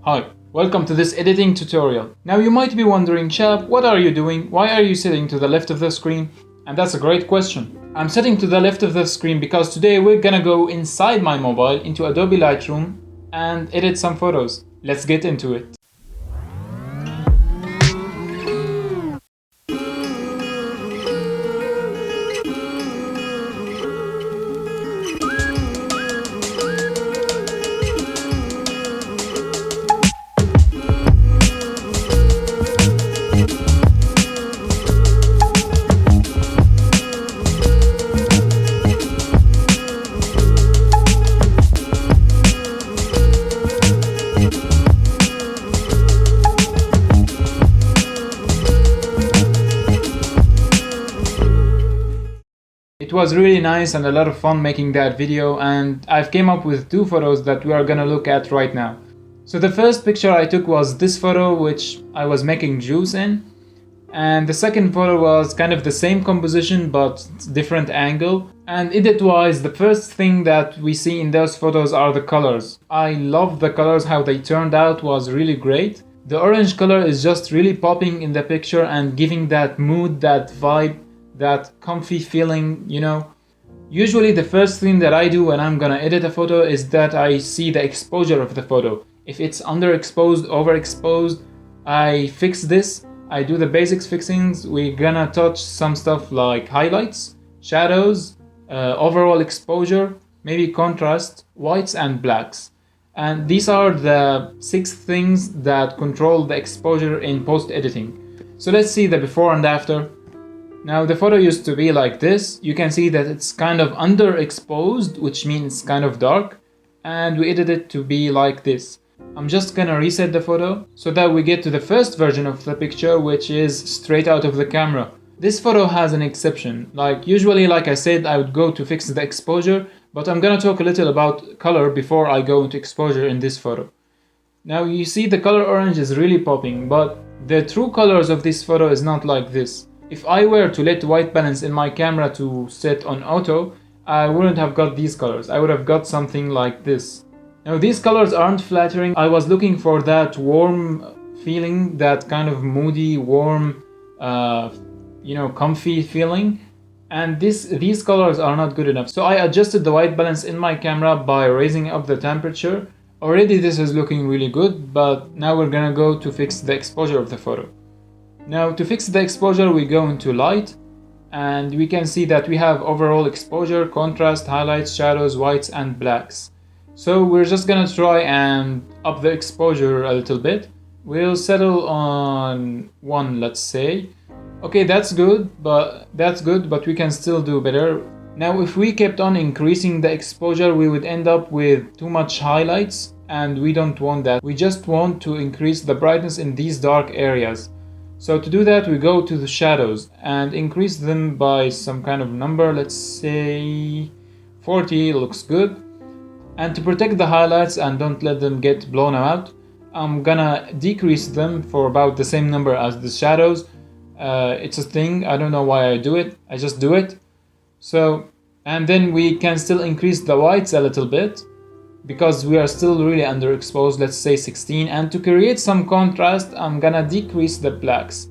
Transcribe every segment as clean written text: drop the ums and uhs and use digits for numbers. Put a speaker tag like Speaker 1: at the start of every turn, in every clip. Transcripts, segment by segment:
Speaker 1: Hi, welcome to this editing tutorial. Now you might be wondering, Chap, what are you doing? Why are you sitting to the left of the screen? And that's a great question. I'm sitting to the left of the screen because today we're gonna go inside my mobile into Adobe Lightroom and edit some photos. Let's get into it. It was really nice and a lot of fun making that video, and I've came up with two photos that we are gonna look at right now. So the first picture I took was this photo, which I was making juice in, and the second photo was kind of the same composition but different angle. And edit wise, the first thing that we see in those photos are the colors. I love the colors, how they turned out was really great. The orange color is just really popping in the picture and giving that mood, that vibe, that comfy feeling, you know. Usually the first thing that I do when I'm gonna edit a photo is that I see the exposure of the photo. If it's underexposed, overexposed, I fix this. I do the basics fixings. We're gonna touch some stuff like highlights, shadows, overall exposure, maybe contrast, whites and blacks. And these are the 6 things that control the exposure in post-editing. So let's see the before and after. Now the photo used to be like this. You can see that it's kind of underexposed, which means kind of dark, and we edited it to be like this. I'm just gonna reset the photo so that we get to the first version of the picture, which is straight out of the camera. This photo has an exception. Like usually, like I said, I would go to fix the exposure, but I'm gonna talk a little about color before I go into exposure in this photo. Now you see the color orange is really popping, but the true colors of this photo is not like this. If I were to let white balance in my camera to set on auto, I wouldn't have got these colors. I would have got something like this. Now these colors aren't flattering. I was looking for that warm feeling, that kind of moody, warm, comfy feeling. And these colors are not good enough. So I adjusted the white balance in my camera by raising up the temperature. Already this is looking really good, but now we're gonna go to fix the exposure of the photo. Now to fix the exposure, we go into light, and we can see that we have overall exposure, contrast, highlights, shadows, whites and blacks. So we're just gonna try and up the exposure a little bit. We'll settle on 1, let's say. Okay, that's good, but we can still do better. Now if we kept on increasing the exposure, we would end up with too much highlights, and we don't want that. We just want to increase the brightness in these dark areas. So to do that, we go to the shadows and increase them by some kind of number. Let's say 40 looks good. And to protect the highlights and don't let them get blown out, I'm gonna decrease them for about the same number as the shadows. It's a thing, I don't know why I do it, I just do it. So, and then we can still increase the whites a little bit, because we are still really underexposed, let's say 16. And to create some contrast, I'm gonna decrease the blacks.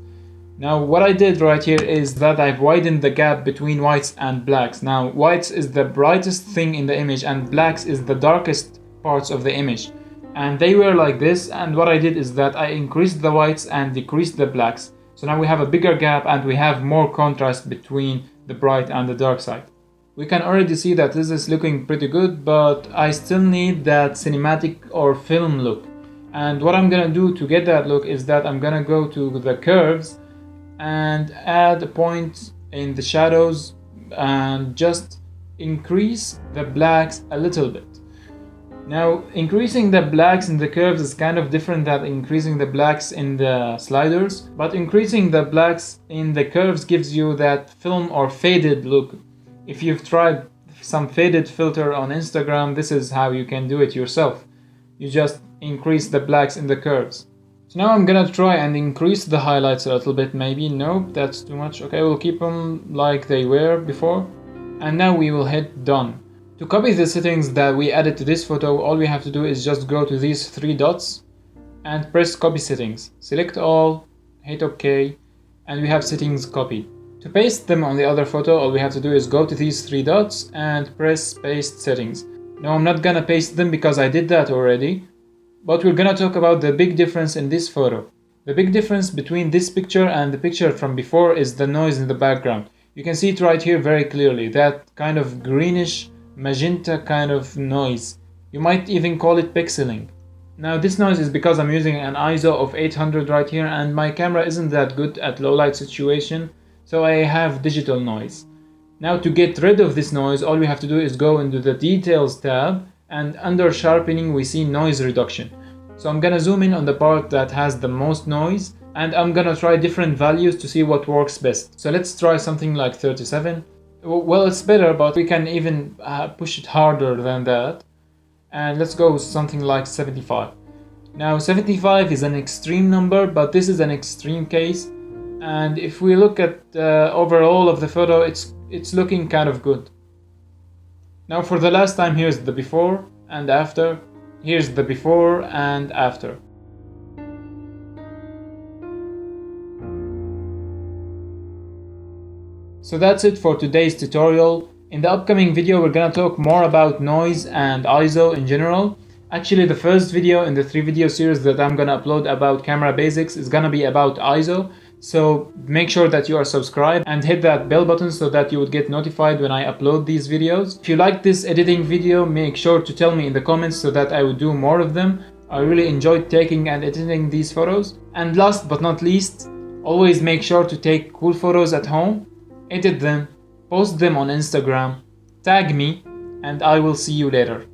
Speaker 1: Now what I did right here is that I've widened the gap between whites and blacks. Now whites is the brightest thing in the image and blacks is the darkest parts of the image. And they were like this, and what I did is that I increased the whites and decreased the blacks. So now we have a bigger gap and we have more contrast between the bright and the dark side. We can already see that this is looking pretty good, but I still need that cinematic or film look. And what I'm gonna do to get that look is that I'm gonna go to the curves and add a point in the shadows and just increase the blacks a little bit. Now increasing the blacks in the curves is kind of different than increasing the blacks in the sliders, but increasing the blacks in the curves gives you that film or faded look. If you've tried some faded filter on Instagram, this is how you can do it yourself. You just increase the blacks in the curves. So now I'm gonna try and increase the highlights a little bit, maybe. Nope, that's too much. Okay, we'll keep them like they were before. And now we will hit done. To copy the settings that we added to this photo, all we have to do is just go to these 3 dots and press copy settings. Select all, hit OK, and we have settings copied. To paste them on the other photo, all we have to do is go to these three dots and press paste settings. Now I'm not gonna paste them because I did that already, but we're gonna talk about the big difference in this photo. The big difference between this picture and the picture from before is the noise in the background. You can see it right here very clearly, that kind of greenish magenta kind of noise. You might even call it pixeling. Now this noise is because I'm using an ISO of 800 right here and my camera isn't that good at low light situation, so I have digital noise. Now to get rid of this noise, all we have to do is go into the details tab, and under sharpening we see noise reduction. So I'm gonna zoom in on the part that has the most noise, and I'm gonna try different values to see what works best. So let's try something like 37. Well, it's better, but we can even push it harder than that. And let's go with something like 75. Now 75 is an extreme number, but this is an extreme case. And if we look at overall of the photo, it's looking kind of good. Now for the last time, here's the before and after. Here's the before and after. So that's it for today's tutorial. In the upcoming video, we're gonna talk more about noise and ISO in general. Actually, the first video in the 3-video series that I'm gonna upload about camera basics is gonna be about ISO. So make sure that you are subscribed and hit that bell button so that you would get notified when I upload these videos. If you like this editing video, make sure to tell me in the comments so that I would do more of them. I really enjoyed taking and editing these photos. And last but not least, always make sure to take cool photos at home, edit them, post them on Instagram, tag me, and I will see you later.